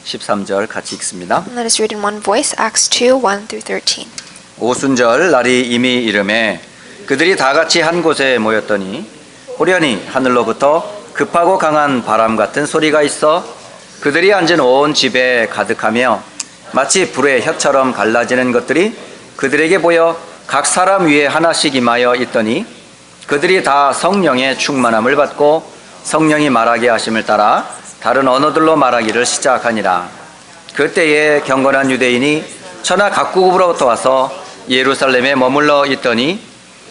13절 같이 읽습니다. Let us read in one voice, Acts 2, 1-13. 오순절 날이 이미 이름에 그들이 다 같이 한 곳에 모였더니 호련히 하늘로부터 급하고 강한 바람 같은 소리가 있어 그들이 앉은 온 집에 가득하며 마치 불의 혀처럼 갈라지는 것들이 그들에게 보여 각 사람 위에 하나씩 임하여 있더니 그들이 다 성령의 충만함을 받고 성령이 말하게 하심을 따라 다른 언어들로 말하기를 시작하니라. 그때에 경건한 유대인이 천하 각국으로부터 와서 예루살렘에 머물러 있더니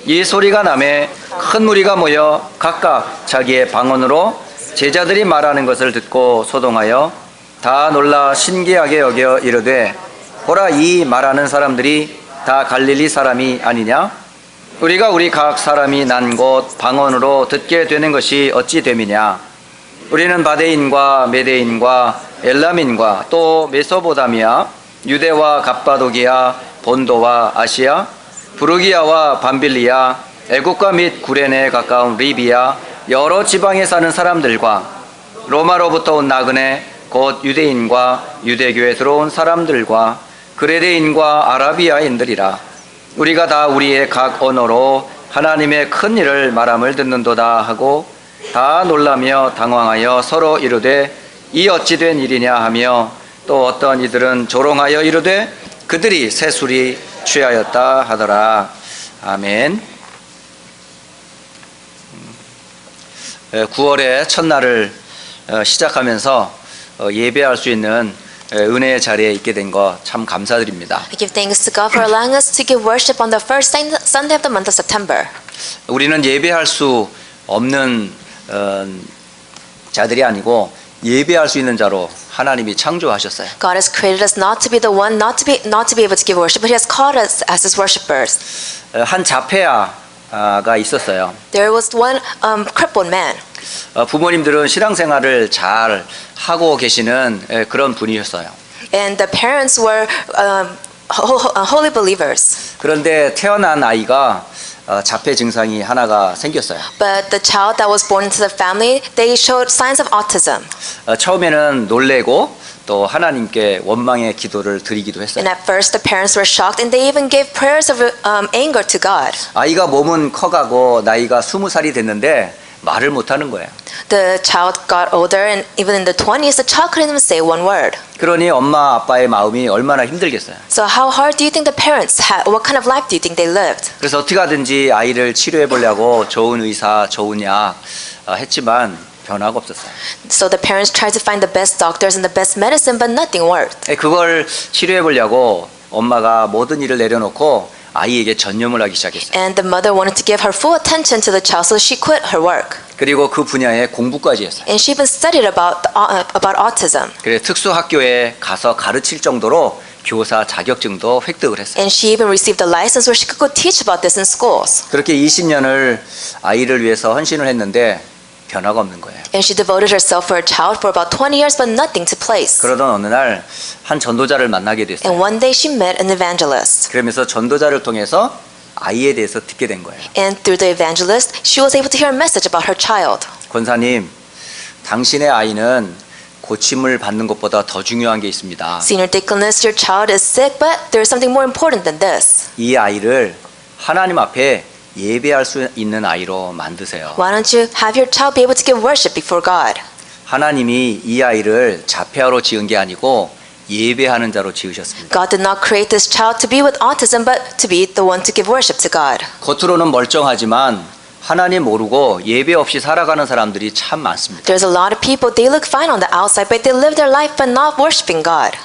이 소리가 나매 큰 무리가 모여 각각 자기의 방언으로 제자들이 말하는 것을 듣고 소동하여 다 놀라 신기하게 여겨 이르되 보라, 이 말하는 사람들이 다 갈릴리 사람이 아니냐? 우리가 우리 각 사람이 난 곳 방언으로 듣게 되는 것이 어찌 됨이냐? 우리는 바데인과 메데인과 엘람인과 또 메소보다미아, 유대와 갑바도기아, 본도와 아시아, 부르기아와 밤빌리아, 애국과 및 구레네에 가까운 리비아, 여러 지방에 사는 사람들과 로마로부터 온 나그네 곧 유대인과 유대교에 들어온 사람들과 그레데인과 아라비아인들이라. 우리가 다 우리의 각 언어로 하나님의 큰 일을 말함을 듣는도다 하고 다 놀라며 당황하여 서로 이르되 이 어찌 된 일이냐 하며 또 어떤 이들은 조롱하여 이르되 그들이 새술이 취하였다 하더라. 아멘. 9월의 첫날을 시작하면서 예배할 수 있는 은혜의 자리에 있게 된 거 참 감사드립니다. I give thanks to God for allowing us to give worship on the first Sunday of the month of September. 우리는 예배할 수 없는 자들이 아니고 예배할 수 있는 자로 하나님이 창조하셨어요. God has created us not to be the one, not to be able to give worship, but He has called us as His worshipers. 한 자폐아가 있었어요. There was one crippled man. 부모님들은 신앙생활을 잘 하고 계시는 그런 분이셨어요. And the parents were holy believers. 그런데 태어난 아이가 자폐 증상이 하나가 생겼어요. But the child that was born into the family, they showed signs of autism. 처음에는 놀래고 또 하나님께 원망의 기도를 드리기도 했어요. And at first the parents were shocked and they even gave prayers of anger to God. 아이가 몸은 커가고 나이가 20살이 됐는데 말을 못하는 거예요. The child got older and even in the 20s the child couldn't even say one word. 그러니 엄마 아빠의 마음이 얼마나 힘들겠어요. So how hard do you think the parents had? What kind of life do you think they lived? 그래서 어떻게 하든지 아이를 치료해 보려고 좋은 의사, 좋은 약 했지만 변화가 없었어요. So the parents tried to find the best doctors and the best medicine, but nothing worked. 그걸 치료해 보려고 엄마가 모든 일을 내려놓고 아이에게 전념을 하기 시작했어요. And the mother wanted to give her full attention to the child, so she quit her work. 그리고 그 분야에 공부까지 했어요. And she even studied about autism. 그래서 특수 학교에 가서 가르칠 정도로 교사 자격증도 획득을 했어요. And she even received a license where she could go teach about this in schools. 그렇게 20년을 아이를 위해서 헌신을 했는데 변화가 없는 거예요. And she devoted herself for her child for about 20 years, but nothing took place. 그러던 어느 날 한 전도자를 만나게 됐어요. And one day she met an evangelist. 그러면서 전도자를 통해서 아이에 대해서 듣게 된 거예요. And through the evangelist, she was able to hear a message about her child. 권사님, 당신의 아이는 고침을 받는 것보다 더 중요한 게 있습니다. Senior Deaconess, your child is sick, but there is something more important than this. 이 아이를 하나님 앞에 예배할 수 있는 아이로 만드세요. Why don't you have your child be able to give worship before God? 하나님이 이 아이를 자폐아로 지은 게 아니고 예배하는 자로 지으셨습니다. God did not create this child to be with autism, but to be the one to give worship to God. 겉으로는 멀쩡하지만 하나님 모르고 예배 없이 살아가는 사람들이 참 많습니다. There's a lot of people, they look fine on the outside, but they live their life but not worshiping God.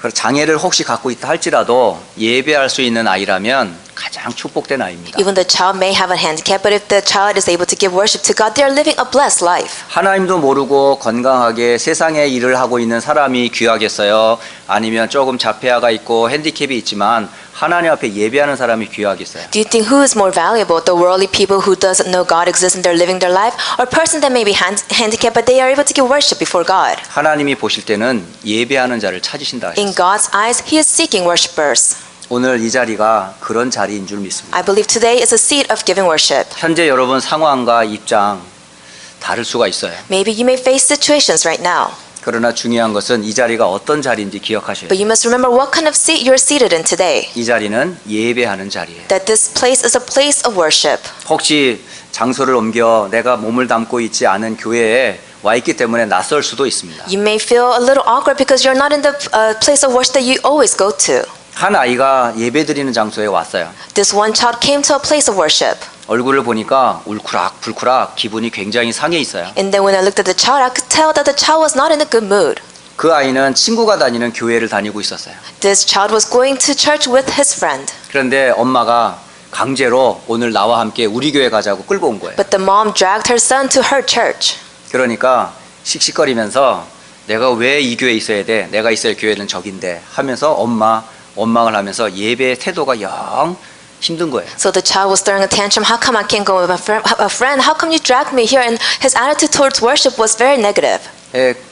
장애를 혹시 갖고 있다 할지라도 예배할 수 있는 아이라면 가장 축복된 아이입니다. Even the child may have a handicap, but if the child is able to give worship to God, they are living a blessed life. 하나님도 모르고 건강하게 세상의 일을 하고 있는 사람이 귀하겠어요? 아니면 조금 자폐아가 있고 핸디캡이 있지만 하나님 앞에 예배하는 사람이 귀하겠어요? Do you think who is more valuable, the worldly people who doesn't know God exists and they're living their life, or a person that may be handicapped but they are able to give worship before God? 하나님이 보실 때는 예배하는 자를 찾으신다. In God's eyes, He is seeking worshipers. 오늘 이 자리가 그런 자리인 줄 믿습니다. I believe today is a seat of giving worship. 현재 여러분 상황과 입장 다를 수가 있어요. Maybe you may face situations right now. 그러나 중요한 것은 이 자리가 어떤 자리인지 기억하셔야 But 돼요. you must remember what kind of seat you're seated in today. 이 자리는 예배하는 자리예요. That this place is a place of worship. 혹시 장소를 옮겨 내가 몸을 담고 있지 않은 교회에 와 있기 때문에 낯설 수도 있습니다. You may feel a little awkward because you're not in the place of worship that you always go to. 한 아이가 예배드리는 장소에 왔어요. This one child came to a place of worship. 얼굴을 보니까 울크락불크락 기분이 굉장히 상해 있어요. And then when I looked at the child, I could tell that the child was not in a good mood. 그 아이는 친구가 다니는 교회를 다니고 있었어요. This child was going to church with his friend. 그런데 엄마가 강제로 오늘 나와 함께 우리 교회 가자고 끌고 온 거예요. But the mom dragged her son to her church. 그러니까 씩씩거리면서 내가 왜 이 교회에 있어야 돼? 내가 있어야 교회는 저긴데 하면서 원망을 하면서 예배의 태도가 영 힘든 거예요. So the child was throwing a tantrum. How come I can't go with a friend? How come you dragged me here? And his attitude towards worship was very negative.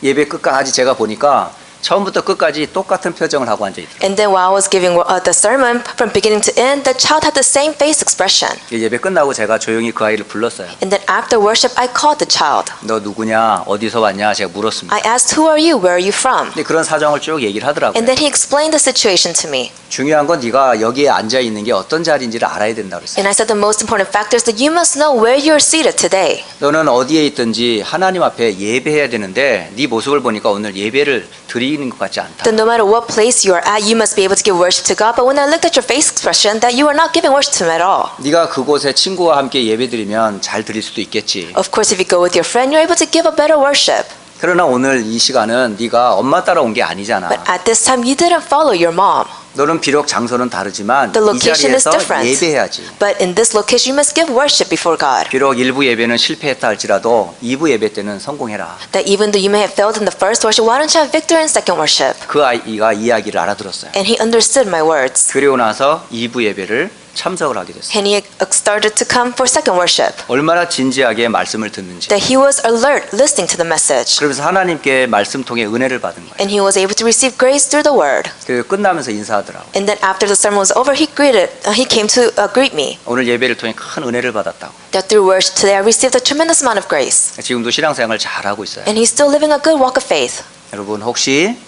예배 끝까지 제가 보니까 처음부터 끝까지 똑같은 표정을 하고 앉아 있더라고요. And then while I was giving the sermon from beginning to end, the child had the same face expression. 예배 끝나고 제가 조용히 그 아이를 불렀어요. And then after worship, I called the child. 너 누구냐? 어디서 왔냐? 제가 물었습니다. I asked, who are you? Where are you from? 근데 그런 사정을 쭉 얘기를 하더라고요. And then he explained the situation to me. 중요한 건 네가 여기에 앉아 있는 게 어떤 자리인지를 알아야 된다 그랬어요. And I said the most important factor is that you must know where you're seated today. 너는 어디에 있든지 하나님 앞에 예배해야 되는데 네 모습을 보니까 오늘 예배를 드리는 것 같지 않다. That no matter what place you are at, you must be able to give worship to God. But when I looked at your face expression, that you are not giving worship to Him at all. 네가 그곳에 친구와 함께 예배드리면 잘 드릴 수도 있겠지. Of course, if you go with your friend, you're able to give a better worship. 그러나 오늘 이 시간은 네가 엄마 따라온 게 아니잖아. But at this time, you didn't follow your mom. 너는 비록 장소는 다르지만 The 이 location is 자리에서 different. 예배해야지. But in this location, you must give worship before God. 비록 일부 예배는 실패했다 할지라도 2부 예배 때는 성공해라. That even though you may have failed in the first worship, why don't you have victory in second worship? 그 아이가 이야기를 알아들었어요. And he understood my words. 그리고 나서 2부 예배를 참석을 하게 됐어요. And he started to come for second worship. 얼마나 진지하게 말씀을 듣는지. That he was alert, listening to the message. 그러면서 하나님께 말씀 통해 은혜를 받은 거예요. And he was able to receive grace through the word. 그리고 끝나면서 인사하더라고. And then after the sermon was over, he came to greet me. 오늘 예배를 통해 큰 은혜를 받았다고. That through worship today, I received a tremendous amount of grace. 지금도 신앙생활 잘하고 있어요. And he's still living a good walk of faith. 여러분 혹시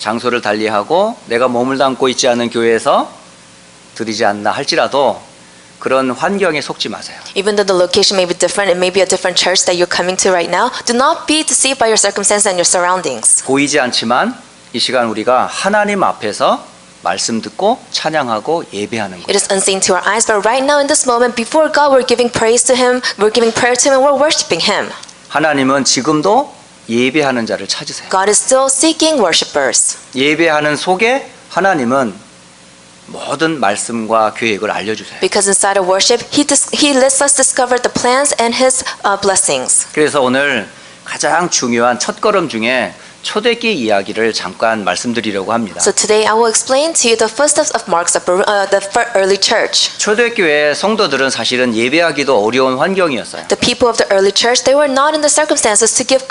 장소를 달리하고 내가 몸을 담고 있지 않은 교회에서 드리지 않나 할지라도 그런 환경에 속지 마세요. Even though the location may be different, it may be a different church that you're coming to right now, do not be deceived by your circumstances and your surroundings. 보이지 않지만 이 시간 우리가 하나님 앞에서 말씀 듣고 찬양하고 예배하는 It 거예요. is unseen to our eyes, but right now in this moment, before God, we're giving praise to Him, we're giving prayer to Him, and we're worshiping Him. 하나님은 지금도 예배하는 자를 찾으세요. God is still seeking worshipers. 예배하는 속에 하나님은 모든 말씀과 계획을 알려주세요. Because inside of worship, He lets us discover the plans and His blessings. 그래서 오늘 가장 중요한 첫걸음 중에 초대기 이야기를 잠깐 말씀드리려고 합니다. So today I will explain to you the footsteps of Mark's the early church. 초대교회 성도들은 사실은 예배하기도 어려운 환경이었어요. The people of the early church, they were not in the circumstances to give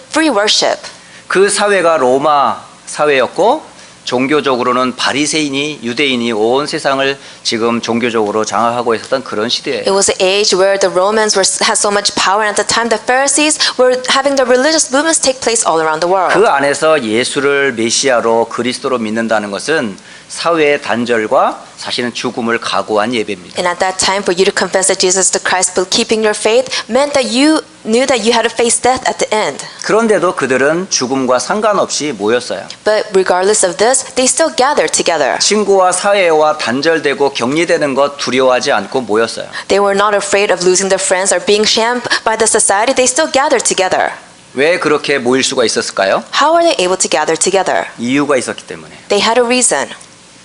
free worship. 그 사회가 로마 사회였고 종교적으로는 바리새인이 유대인이 온 세상을 지금 종교적으로 장악하고 있었던 그런 시대예요. It was an age where the Romans had so much power, and at the time the Pharisees were having the religious movements take place all around the world. 그 안에서 예수를 메시아로 그리스도로 믿는다는 것은 사회의 단절과 사실은 죽음을 각오한 예배입니다. And at that time, for you to confess that Jesus is the Christ, but keeping your faith, meant that you knew that you had to face death at the end. 그런데도 그들은 죽음과 상관없이 모였어요. But regardless of this, they still gathered together. 친구와 사회와 단절되고 격리되는 것 두려워하지 않고 모였어요. They were not afraid of losing their friends or being shamed by the society. They still gathered together. 왜 그렇게 모일 수가 있었을까요? How are they able to gather together? 이유가 있었기 때문에. They had a reason.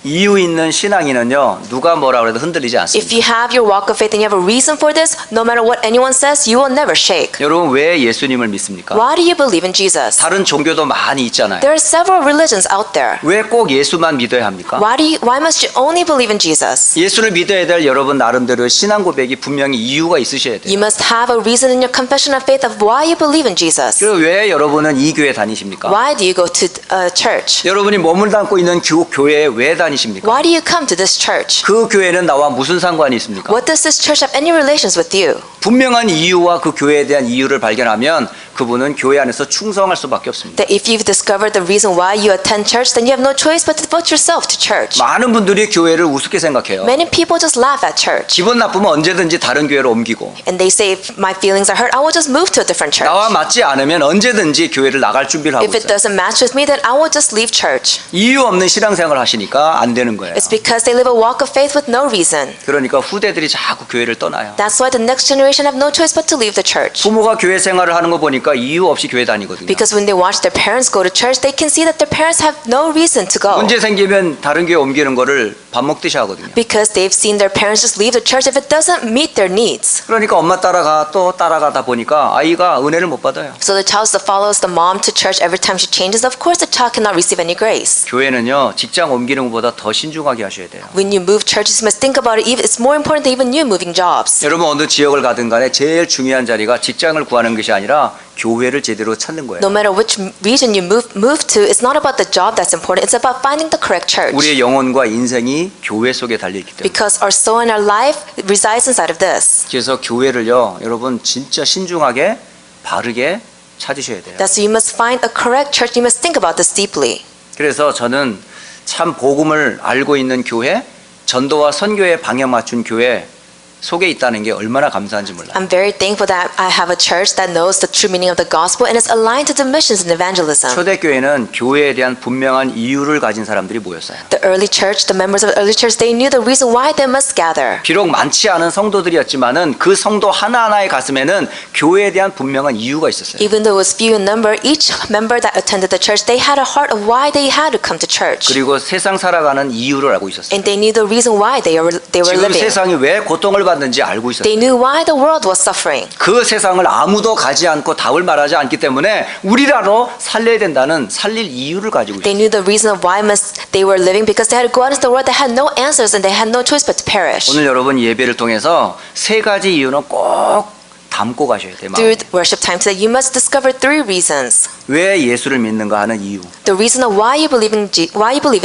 이유 있는 신앙인은요, 누가 뭐라 그래도 흔들리지 If 않습니다. you have your walk of faith and you have a reason for this, no matter what anyone says, you will never shake. 여러분 왜 예수님을 믿습니까? Why do you believe in Jesus? 다른 종교도 많이 있잖아요. There are several religions out there. 왜 꼭 예수만 믿어야 합니까? Why must you only believe in Jesus? 예수를 믿어야 될 여러분 나름대로 신앙 고백이 분명히 이유가 있으셔야 돼요. You must have a reason in your confession of faith of why you believe in Jesus. 그리고 왜 여러분은 이 교회 다니십니까? Why do you go to church? 여러분이 몸을 담고 있는 교회에 왜 다니십니까? Why do you come to this church? 그 교회는 나와 무슨 상관이 있습니까? What does this church have any relations with you? 분명한 이유와 그 교회에 대한 이유를 발견하면 그분은 교회 안에서 충성할 수밖에 없습니다. That if you've discovered the reason why you attend church, then you have no choice but to devote yourself to church. 많은 분들이 교회를 우습게 생각해요. Many people just laugh at church. 기분 나쁘면 언제든지 다른 교회로 옮기고 And they say, if my feelings are hurt, I will just move to a different church. 나와 맞지 않으면 언제든지 교회를 나갈 준비를 하고 If it 있어요. doesn't match with me, then I will just leave church. 이유 없는 신앙생활을 하시니까 안 되는 거예요. It's because they live a walk of faith with no reason. 그러니까 후대들이 자꾸 교회를 떠나요. That's why the next generation have no choice but to leave the church. 부모가 교회 생활을 하는 거 보니까 이유 없이 교회 다니거든요. Because when they watch their parents go to church, they can see that their parents have no reason to go. 문제 생기면 다른 교회 옮기는 거를 밥 먹듯이 하거든요. Because they've seen their parents just leave the church if it doesn't meet their needs. 그러니까 엄마 따라가 또 따라가다 보니까 아이가 은혜를 못 받아요. So the child that follows the mom to church every time she changes, of course the child cannot receive any grace. 교회는요 직장 옮기는 것보다 더 신중하게 하셔야 돼요. When you move churches, you must think about it. It's more important than even you moving jobs. 여러분 어느 지역을 가든 간에 제일 중요한 자리가 직장을 구하는 것이 아니라 교회를 제대로 찾는 거예요. No matter which region you move to, it's not about the job that's important. It's about finding the correct church. 우리의 영혼과 인생이 교회 속에 달려있기 때문에. Because our soul and our life resides inside of this. 그래서 교회를요 여러분 진짜 신중하게 바르게 찾으셔야 돼요. That's why you must find a correct church. You must think about this deeply. 그래서 저는 참 복음을 알고 있는 교회, 전도와 선교에 방향 맞춘 교회 속에 있다는 게 얼마나 감사한지 몰라요. I'm very thankful that I have a church that knows the true meaning of the gospel and is aligned to the missions and evangelism. 초대교회는 교회에 대한 분명한 이유를 가진 사람들이 모였어요. The early church, the members of the early church, they knew the reason why they must gather. 비록 많지 않은 성도들이었지만은 그 성도 하나하나의 가슴에는 교회에 대한 분명한 이유가 있었어요. Even though it was few in number, each member that attended the church, they had a heart of why they had to come to church. 그리고 세상 살아가는 이유를 알고 있었어요. And they knew the reason why they were 지금 living. 세상이 왜 고통을 받는지 알고 있었어요. They knew why the world was suffering. 그 세상을 아무도 가지 않고 답을 말하지 않기 때문에 우리라도 살려야 된다는 살릴 이유를 가지고 They 있어요. knew the reason of why they were living because they had to go out into the world that had no answers and they had no choice but to perish. 오늘 여러분 예배를 통해서 세 가지 이유는 꼭 담고 가셔야 돼요. Through 마음에. worship time today, you must discover 3 reasons. 왜 예수를 믿는가 하는 이유, The reason of why you believe in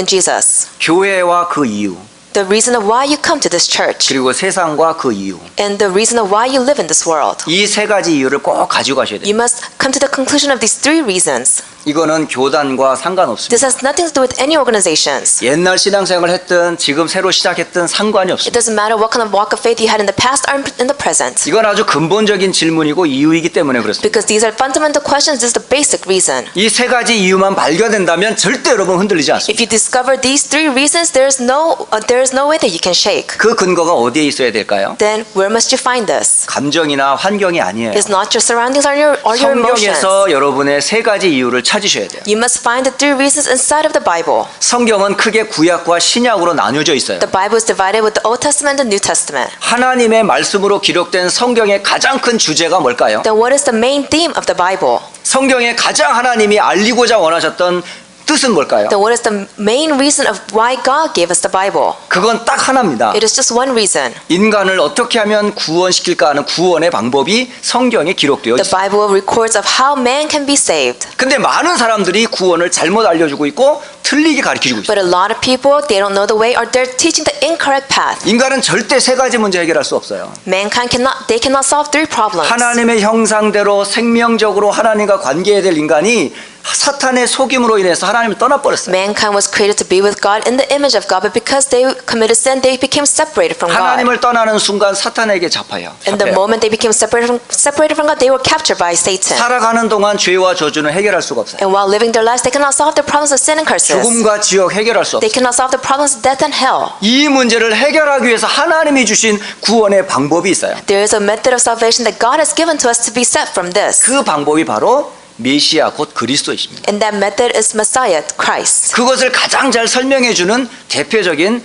Jesus. 교회와 그 이유, The reason of why you come to this church. 그리고 세상과 그 이유. And the reason of why you live in this world. 이 세 가지 이유를 꼭 가지고 가셔야 돼요. You must come to the conclusion of these 3 reasons. 이거는 교단과 상관없습니다. This has nothing to do with any organizations. 옛날 신앙생활을 했든 지금 새로 시작했든 상관이 It 없습니다. doesn't matter what kind of walk of faith you had in the past or in the present. 이건 아주 근본적인 질문이고 이유이기 때문에 그렇습니다. Because these are fundamental questions. This is the basic reason. 이 세 가지 이유만 발견된다면 절대 여러분 흔들리지 않습니다. If you discover these 3 reasons, there is no way that you can shake. 그 근거가 어디에 있어야 될까요? Then where must you find this? 감정이나 환경이 아니에요. It's not your surroundings or your emotions. 성경에서 여러분의 세 가지 이유를 찾으셔야 돼요. You must find the 3 reasons inside of the Bible. 성경은 크게 구약과 신약으로 나뉘어져 있어요. The Bible is divided with the Old Testament and the New Testament. 하나님의 말씀으로 기록된 성경의 가장 큰 주제가 뭘까요? Then what is the main theme of the Bible? 성경에 가장 하나님이 알리고자 원하셨던 뜻은 뭘까요? Then what is the main reason of why God gave us the Bible? 그건 딱 하나입니다. It is just one reason. 인간을 어떻게 하면 구원시킬까 하는 구원의 방법이 성경에 기록되어 The 있어요. Bible records of how man can be saved. 근데 많은 사람들이 구원을 잘못 알려주고 있고 틀리게 가르쳐주고 있어요. But a lot of people, they don't know the way or they're teaching the incorrect path. 인간은 절대 세 가지 문제 해결할 수 없어요. Mankind cannot solve 3 problems. 하나님의 형상대로 생명적으로 하나님과 관계해야 될 인간이 사탄의 속임으로 인해서 하나님을 떠나버렸어요. Mankind was created to be with God in the image of God, but because they committed sin, they became separated from God. 하나님을 떠나는 순간 사탄에게 잡혀요. And the moment they became separated from God, they were captured by Satan. 살아가는 동안 죄와 저주는 해결할 수가 없어요. And while living their lives, they cannot solve the problems of sin and curses. 죽음과 지옥 해결할 수 They 없어요. cannot solve the problems of death and hell. 이 문제를 해결하기 위해서 하나님이 주신 구원의 방법이 있어요. There is a method of salvation that God has given to us to be set from this. 그 방법이 바로 메시아 곧 그리스도이십니다. And that method is Messiah, Christ. 그것을 가장 잘 설명해 주는 대표적인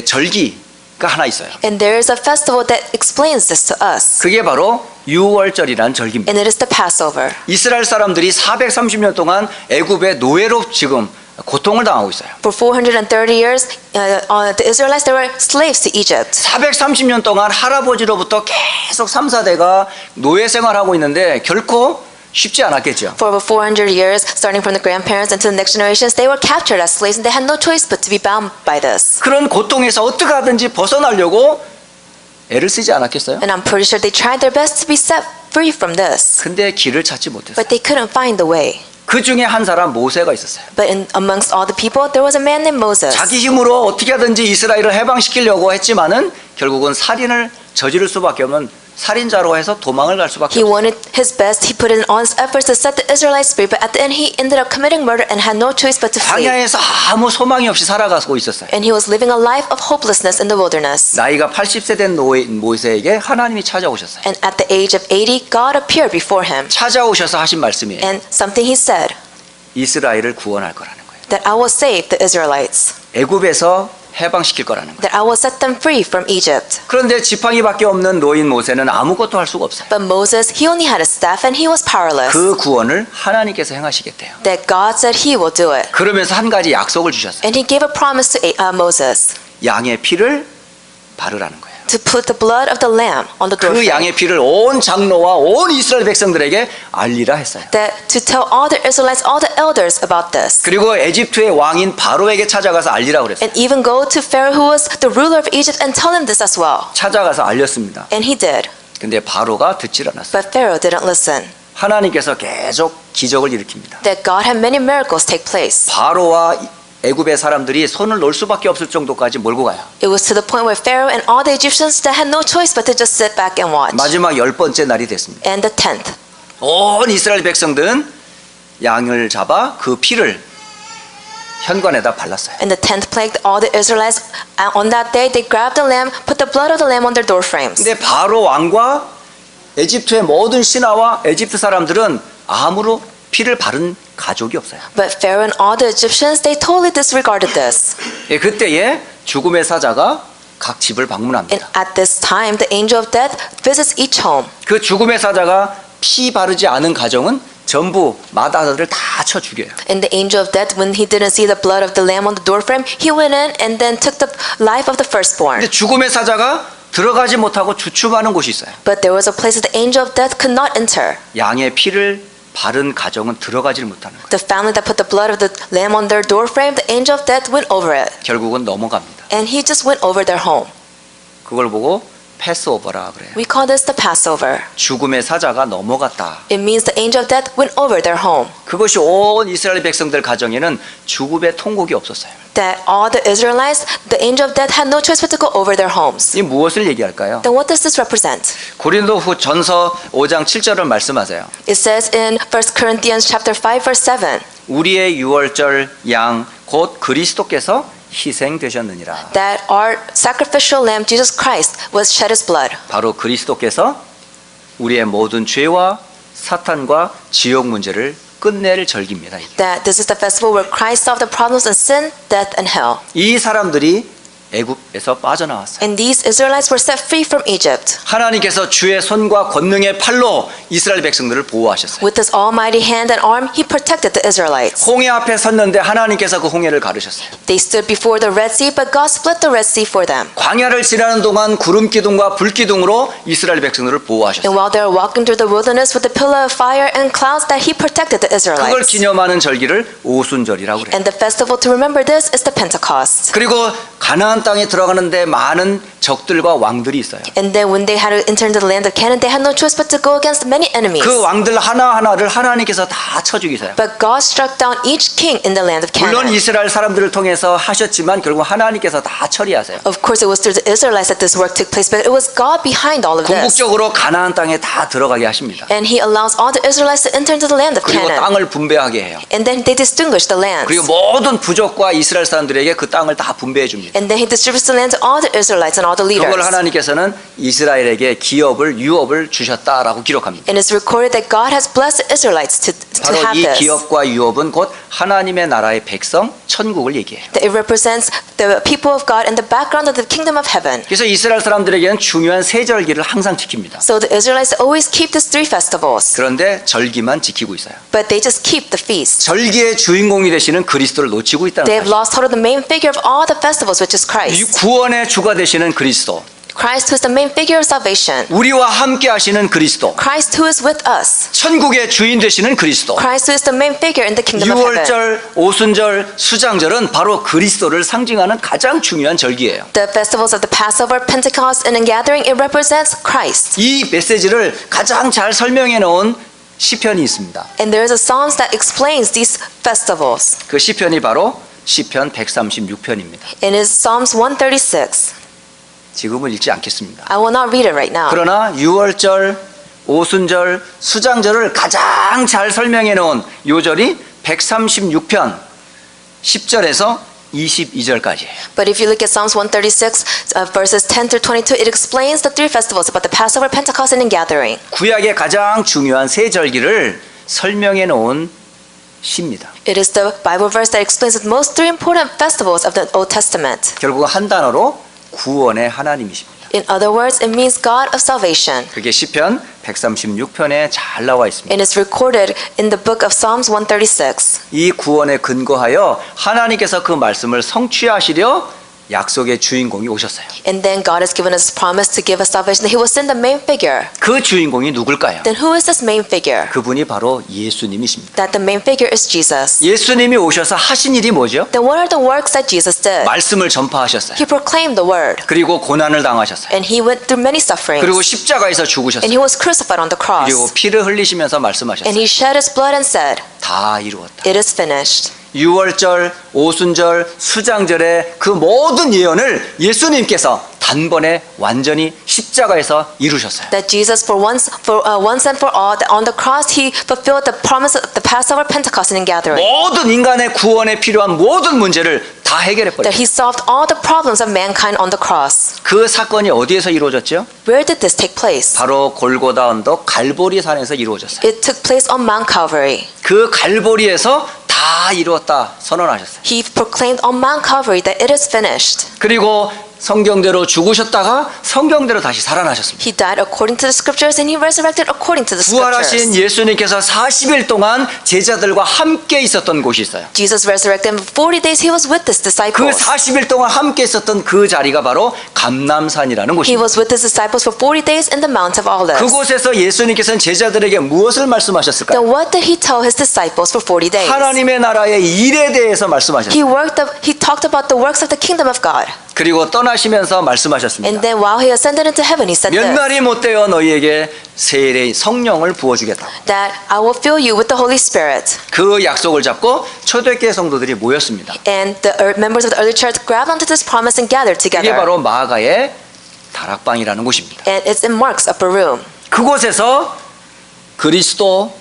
절기가 하나 있어요. And there is a festival that explains this to us. 그게 바로 유월절이라는 절기입니다. And it is the Passover. 이스라엘 사람들이 430년 동안 애굽의 노예로 지금 고통을 당하고 있어요. For 430 years, the Israelites, they were slaves to Egypt. 430년 동안 할아버지로부터 계속 3, 4대가 노예 생활하고 있는데 결코 쉽지 않았겠죠. For over 400 years, starting from the grandparents into the next generations, they were captured as slaves and they had no choice but to be bound by this. 그런 고통에서 어떻게 하든지 벗어나려고 애를 쓰지 않았겠어요? And I'm pretty sure they tried their best to be set free from this. 근데 길을 찾지 못했어요. But they couldn't find the way. 그 중에 한 사람 모세가 있었어요. But amongst all the people, there was a man named Moses. 자기 힘으로 어떻게 하든지 이스라엘을 해방시키려고 했지만은 결국은 살인을 저지를 수밖에 없는 살인자로 해서 도망을 갈 수밖에 He 없어요. wanted his best. He put in all his efforts to set the Israelites free. But at the end, he ended up committing murder and had no choice but to flee. 광야에서 아무 소망이 없이 살아가고 있었어요. And he was living a life of hopelessness in the wilderness. 나이가 80세 된 모세에게 하나님이 찾아오셨어요. And at the age of 80, God appeared before him. 찾아오셔서 하신 말씀이에요. And something he said, 이스라엘을 구원할 거라는 거예요. that I will save the Israelites. 애굽에서 해방시킬 거라는 거예요. That I will set them free from Egypt. 그런데 지팡이밖에 없는 노인 모세는 아무것도 할 수가 없어요. But Moses, he only had a staff and he was powerless. 그 구원을 하나님께서 행하시겠대요. That God said he will do it. 그러면서 한 가지 약속을 주셨어요. And he gave a promise to Moses 양의 피를 바르라는 거예요. to put the blood of the lamb on the 그 doorframe. 양의 피를 온 장로와 온 이스라엘 백성들에게 알리라 했어요. That to tell all the Israelites, all the elders about this. 그리고 에집트의 왕인 바로에게 찾아가서 알리라 그랬어요. And even go to Pharaoh who was the ruler of Egypt and tell him this as well. 찾아가서 알렸습니다. And he did. 근데 바로가 듣질 않았어요. But Pharaoh didn't listen. 하나님께서 계속 기적을 일으킵니다. That God had many miracles take place. 바로와 애굽의 사람들이 손을 놓을 수밖에 없을 정도까지 몰고 가요. It was to the point where Pharaoh and all the Egyptians that had no choice but to just sit back and watch. 마지막 10번째 날이 됐습니다. And the 10th. 온 이스라엘 백성들은 양을 잡아 그 피를 현관에다 발랐어요. And the 10th plague, all the Israelites, on that day, they grabbed the lamb, put the blood of the lamb on their door frames. 근데 바로 왕과 에집트의 모든 신하와 에집트 사람들은 아무로 피를 바른 가족이 없어요. But Pharaoh and all the Egyptians, they totally disregarded this. 예, 그때에 죽음의 사자가 각 집을 And 방문합니다. at this time, the angel of death visits each home. 그 죽음의 사자가 피 바르지 않은 가정은 전부 맏아들을 다 쳐 죽여요. And the angel of death, when he didn't see the blood of the lamb on the doorframe, he went in and then took the life of the firstborn. 근데 죽음의 사자가 들어가지 못하고 주춤하는 곳이 있어요. But there was a place that the angel of death could not enter. 양의 피를 바른 가정은 들어가질 못하는 거예요. The family that put the blood of the lamb on their doorframe, the angel of death went over it. 결국은 넘어갑니다. And he just went over their home. 그걸 보고 패스오버라 그래요. We call this the Passover. 죽음의 사자가 넘어갔다. It means the angel of death went over their home. 그것이 온 이스라엘 백성들 가정에는 죽음의 통곡이 없었어요. That all the Israelites, the angel of death had no choice but to go over their homes. 이 무엇을 얘기할까요? Then what does this represent? 고린도 전서 5장 7절을 말씀하세요. It says in 1 Corinthians chapter 5 verse 7 우리의 유월절 양 곧 그리스도께서 희생되셨느니라. that our sacrificial lamb Jesus Christ was shed his blood. 바로 그리스도께서 우리의 모든 죄와 사탄과 지옥 문제를 끝낼 절기입니다. That this is the festival where Christ solved the problems of sin, death, and hell. 이 사람들이 애굽에서 빠져나왔어요. And these Israelites were set free from Egypt. 하나님께서 주의 손과 권능의 팔로 이스라엘 백성들을 보호하셨어요. With his almighty hand and arm, he protected the Israelites. 홍해 앞에 섰는데 하나님께서 그 홍해를 가르셨어요. They stood before the Red Sea, but God split the Red Sea for them. 광야를 지나는 동안 구름 기둥과 불 기둥으로 이스라엘 백성들을 And 보호하셨어요. while they were walking through the wilderness with the pillar of fire and clouds, that he protected the 그걸 Israelites. 기념하는 절기를 오순절이라고 그래요. And the festival to remember this is the Pentecost. 그리고 가나안 땅에 들어가는데 많은 적들과 왕들이 있어요. And then when they had to enter into the land of Canaan, they had no choice but to go against many enemies. 그 왕들 하나하나를 하나님께서 다 쳐 죽이세요. But God struck down each king in the land of 물론 Canaan. 이스라엘 사람들을 통해서 하셨지만 결국 하나님께서 다 처리하세요. Of course, it was through the Israelites that this work took place, but it was God behind all of this. 궁극적으로 가나안 땅에 다 들어가게 하십니다. And he allows all the Israelites to enter into the land of 그리고 Canaan. 땅을 분배하게 해요. And then they distinguish the lands. 그리고 모든 부족과 이스라엘 사람들에게 그 땅을 다 분배해 줍니다. And then he distributes the land to all the Israelites and all the leaders. 그걸 하나님께서는 이스라엘에게 기업을 유업을 주셨다라고 기록합니다. And it's recorded that God has blessed the Israelites to 바로 have 이 this. 기업과 유업은 곧 하나님의 나라의 백성 천국을 얘기해요. That it represents the people of God and the background of the kingdom of heaven. 그래서 이스라엘 사람들에게는 중요한 세 절기를 항상 지킵니다. So the Israelites always keep these three festivals, 그런데 절기만 지키고 있어요. but they just keep the feast. 절기의 주인공이 되시는 그리스도를 놓치고 있다는 They've 사실. lost hold of the main figure of all the festivals, which is 이 Christ. 구원의 주가 되시는 그리스도. Christ who is the main figure of salvation. 우리와 함께 하시는 그리스도, Christ who is with us. 천국의 주인 되시는 그리스도. Christ who is the main figure in the kingdom of heaven. 6월절, 오순절, 수장절은 바로 그리스도를 상징하는 가장 중요한 절기예요. The festivals of the Passover, Pentecost, and Gathering, it represents Christ. 이 메시지를 가장 잘 설명해 놓은 시편이 있습니다. And there is a Psalms that explains these festivals. 그 시편이 바로 시편 136편입니다. It is Psalms 136. 지금은 읽지 않겠습니다. I will not read it right now. 그러나 6월절, 오순절, 수장절을 가장 잘 설명해 놓은 요절이 136편 10절에서 22절까지예요. But if you look at Psalms 136, verses 10 through 22, it explains the three festivals about the Passover, Pentecost, and Gathering. 구약의 가장 중요한 세 절기를 설명해 놓은 시입니다. It is the Bible verse that explains the most three important festivals of the Old Testament. 결국 한 단어로 구원의 하나님이십니다. In other words, it means God of salvation. 그게 시편 136편에 잘 나와 있습니다. And it's recorded in the book of Psalms 136. 이 구원에 근거하여 하나님께서 그 말씀을 성취하시려 약속의 주인공이 오셨어요. And then God has given us promise to give us salvation, that He will send the main figure. 그 주인공이 누굴까요? Then who is this main figure? 그분이 바로 예수님이십니다. That the main figure is Jesus. 예수님이 오셔서 하신 일이 뭐죠? Then what are the works that Jesus did? 말씀을 전파하셨어요. He proclaimed the word. 그리고 고난을 당하셨어요. And He went through many sufferings. 그리고 십자가에서 And 죽으셨어요. He was crucified on the 그리고 cross. 피를 흘리시면서 And 말씀하셨어요. He shed His blood and said, 다 이루었다. it is finished. 6월절, 오순절, 수장절의 그 모든 예언을 예수님께서 단번에 완전히 십자가에서 이루셨어요. That Jesus, once and for all, that on the cross He fulfilled the promise of the Passover, Pentecost, and Gathering. 모든 인간의 구원에 필요한 모든 문제를 다 해결해 That 버렸어요. He solved all the problems of mankind on the cross. 그 사건이 어디에서 이루어졌죠? Where did this take place? 바로 골고다 언덕 갈보리 산에서 이루어졌어요. It took place on Mount Calvary. 그 갈보리에서 다 이루었다 선언하셨어요. He proclaimed on Mount Calvary that it is finished. 그리고 성경대로 죽으셨다가 성경대로 다시 살아나셨습니다. He died according to the scriptures and He resurrected according to the 부활하신 scriptures. 예수님께서 40일 동안 제자들과 함께 있었던 곳이 있어요. Jesus resurrected, and for 40 days He was with His 그 disciples. 40일 동안 함께 있었던 그 자리가 바로 감람산이라는 He 곳입니다. was with His disciples for 40 days in the Mount of Olives. 그곳에서 예수님께서는 제자들에게 무엇을 말씀하셨을까요? Then what did He tell His disciples for 40 days? 하나님의 나라의 일에 대해서 말씀하셨어요. He talked about the works of the kingdom of God. 그리고 떠나시면서 말씀하셨습니다. And then while He ascended into heaven, He said 몇 this, 날이 못 되어 너희에게 세례의 성령을 부어주겠다고. that I will fill you with the Holy Spirit. 그 약속을 잡고 초대교회 성도들이 mo였습니다. And the members of the early church grabbed onto this promise and gathered 이게 together. 바로 마가의 다락방이라는 곳입니다. And it's in Mark's upper room. 그곳에서 그리스도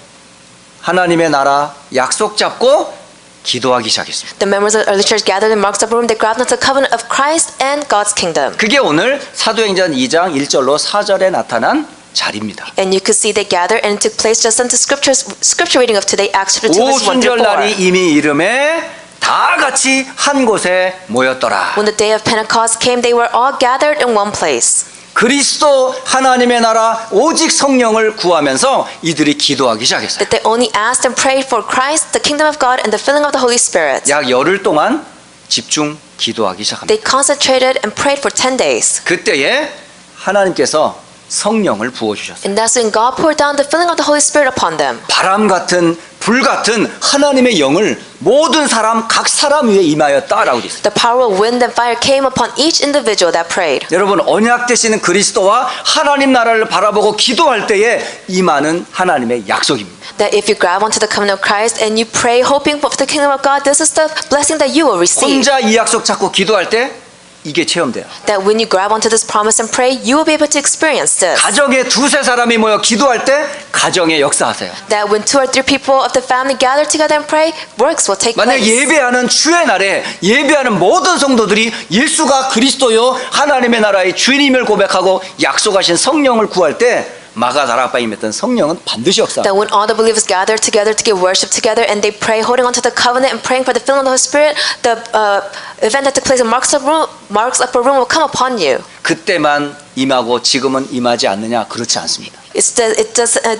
하나님의 나라 약속 잡고 기도하기 시작했습니다. The members of the early church gathered in Mark's upper room. They grabbed onto the covenant of Christ and God's kingdom. 그게 오늘 사도행전 2장 1절로 4절에 나타난 자리입니다. And you could see they gathered and it took place just into scripture reading of today, Acts chapter 2 verse 1 오순절 through 4. 날이 이미 이름에 다 같이 한 곳에 모였더라. When the day of Pentecost came, they were all gathered in one place. 그리스도 하나님의 나라 오직 성령을 구하면서 이들이 기도하기 시작했어요. That they only asked and prayed for Christ, the kingdom of God, and the filling of the Holy Spirit. 약 열흘 동안 집중 기도하기 시작합니다. They concentrated and prayed for 10 days. 그때에 하나님께서 성령을 부어주셨어요. And that's when God poured down the filling of the Holy Spirit upon them. 바람 같은 불 같은 하나님의 영을 모든 사람 각 사람 위에 임하였다라고 되어 있어요. The power of wind and fire came upon each individual that prayed. 여러분 언약 되시는 그리스도와 하나님 나라를 바라보고 기도할 때에 임하는 하나님의 약속입니다. That if you grab onto the covenant of Christ and you pray hoping for the kingdom of God, this is the blessing that you will receive. 혼자 이 약속 잡고 기도할 때 이게 체험돼요. That when you grab onto this promise and pray, you will be able to experience this. 가정에 두세 사람이 모여 기도할 때 가정의 역사하세요. That when 2 or 3 people of the family gather together and pray, works will take 만약 place. 예배하는 주의 날에 예배하는 모든 성도들이 예수가 그리스도요 하나님의 나라의 주인임을 고백하고 약속하신 성령을 구할 때 마가 다락방에 있던 성령은 반드시 역사. That when all the believers gather together to give worship together and they pray holding on to the covenant and praying for the filling of the Holy Spirit, the event that took place in Mark's upper room will come upon you. 그때만 임하고 지금은 임하지 않느냐? 그렇지 않습니다. It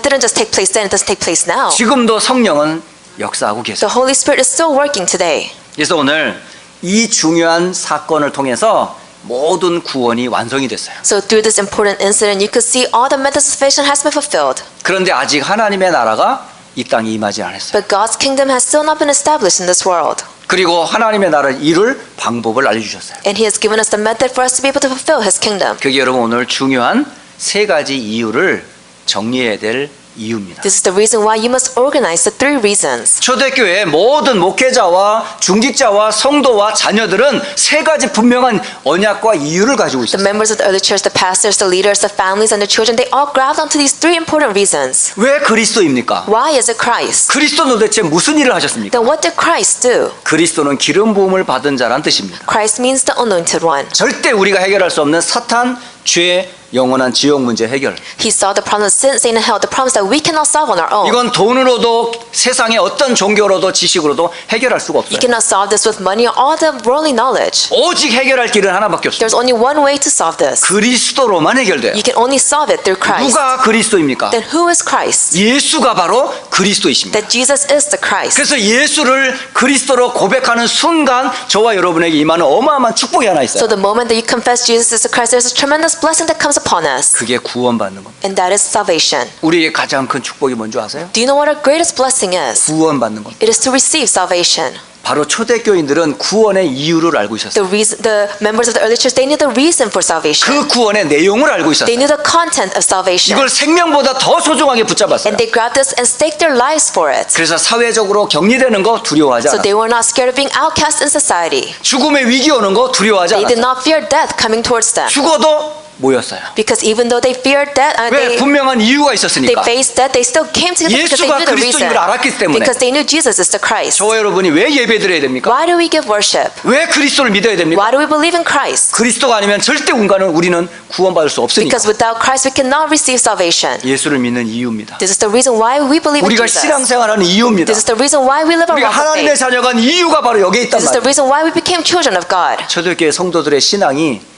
didn't just take place then, it doesn't take place now. 지금도 성령은 역사하고 계세요. The Holy Spirit is still working today. 그래서 오늘 이 중요한 사건을 통해서 모든 구원이 완성이 됐어요. So through this important incident, you could see all the method of salvation has been fulfilled. 그런데 아직 하나님의 나라가 이 땅에 임하지 않았어요. But God's kingdom has still not been established in this world. 그리고 하나님의 나라를 이룰 방법을 알려주셨어요. And He has given us the method for us to be able to fulfill His kingdom. 그게 여러분 오늘 중요한 세 가지 이유를 정리해야 될 이유입니다. This is the reason why you must organize the three reasons. 초대교회 모든 목회자와 중직자와 성도와 자녀들은 세 가지 분명한 언약과 이유를 가지고 The 있어요. members of the early church, the pastors, the leaders, the families, and the children, they all grabbed onto these three important reasons. 왜 그리스도입니까? Why is it Christ? 그리스도는 도대체 무슨 일을 하셨습니까? Then what did Christ do? 그리스도는 기름 부음을 받은 자란 뜻입니다. Christ means the anointed one. 절대 우리가 해결할 수 없는 사탄, 죄, 영원한 지옥 문제 해결. He solved the problem of sin, Satan, and hell, the problems that we cannot solve on our own. 이건 돈으로도 세상의 어떤 종교로도 지식으로도 해결할 수가 없어요. You cannot solve this with money or all the worldly knowledge. 오직 해결할 길은 하나밖에 없어요. There's only one way to solve this. 그리스도로만 해결돼요. You can only solve it through Christ. 누가 그리스도입니까? Then who is Christ? 예수가 바로 그리스도이십니다. That Jesus is the Christ. 그래서 예수를 그리스도로 고백하는 순간 저와 여러분에게 임하는 어마어마한 축복이 하나 So 있어요. the moment that you confess Jesus is the Christ, there's a tremendous blessing that comes upon us. 그게 구원받는 겁니다. And that is salvation. 우리의 가장 큰 축복이 뭔지 아세요? Do you know what our greatest blessing is? 구원받는 겁니다. It is to receive salvation. 바로 초대교인들은 구원의 이유를 알고 있었어요. The members of the early church, they knew the reason for salvation. 그 구원의 내용을 알고 They 있었어요. knew the content of salvation. 이걸 생명보다 더 소중하게 붙잡았어요. And they grabbed this and staked their lives for it. 그래서 사회적으로 격리되는 거 두려워하지 So 않았어요. they were not scared of being outcast in society. 죽음의 위기 오는 거 두려워하지 They did 않았어요. not fear death coming towards them. 죽어도 모였어요. Because even though they feared death, 왜? 분명한 이유가 they 있었으니까. faced death, they still came together because they 예수가 knew the reason. 그리스도인 걸 알았기 때문에. Because they knew Jesus is the Christ. 저와 여러분이 왜 예배드려야 됩니까? Why do we give worship? 왜 그리스도를 믿어야 됩니까? Why do we believe in Christ? 그리스도가 아니면 절대 우리는 구원받을 수 없으니까. Because without Christ, we cannot receive salvation. 예수를 믿는 이유입니다. This is the reason why we believe in 우리가 Jesus. 신앙생활하는 이유입니다. This is the reason why we live a 우리가 walk of 하나님의 faith. 자녀가 이유가 바로 여기에 있단 This is the 말이에요. reason why we became children of God. 초대교회 성도들의 신앙이